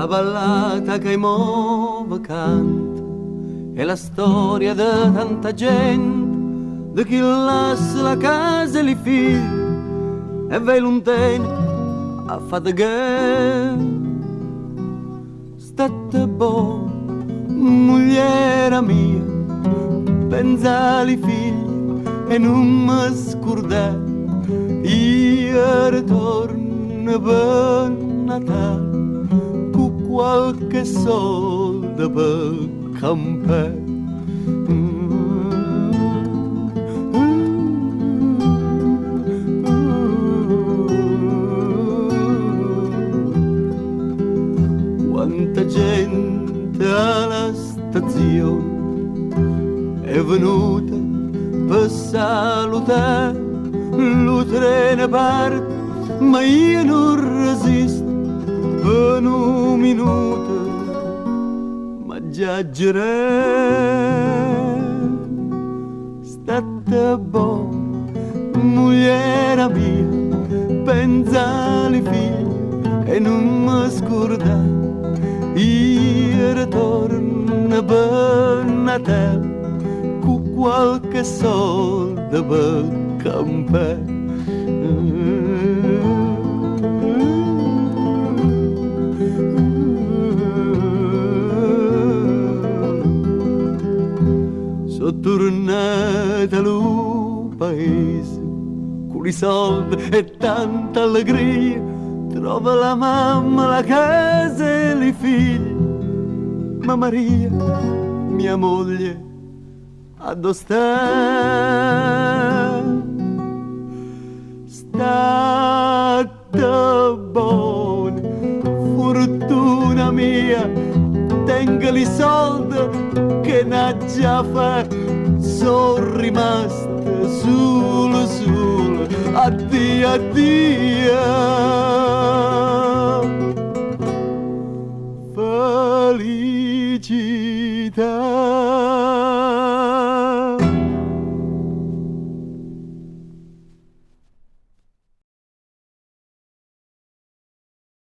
la ballata che muove canta, è la storia di tanta gente, di chi lascia la casa e i figli, e vai lontano a faticare. State buono, mogliera mia, pensa ai figli e non mi scordare. Io ritorno per Natale con qualche soldo per campare. Quanta gente alla stazione è venuta per salutare, lo treno parte, ma io non resisto per un minuto, ma già girare. State buono, mogliera mia, pensa ai figli e non mi scordare. Io ritorno per Natale con qualche soldo per campare. Sono tornata al paese con i soldi e tanta allegria. Trova la mamma, la casa e i figli, ma Maria, mia moglie, addo sta? State buoni, fortuna mia, tengo i soldi che n'ha già fa, sono rimaste solo, addio, addio. Felicità.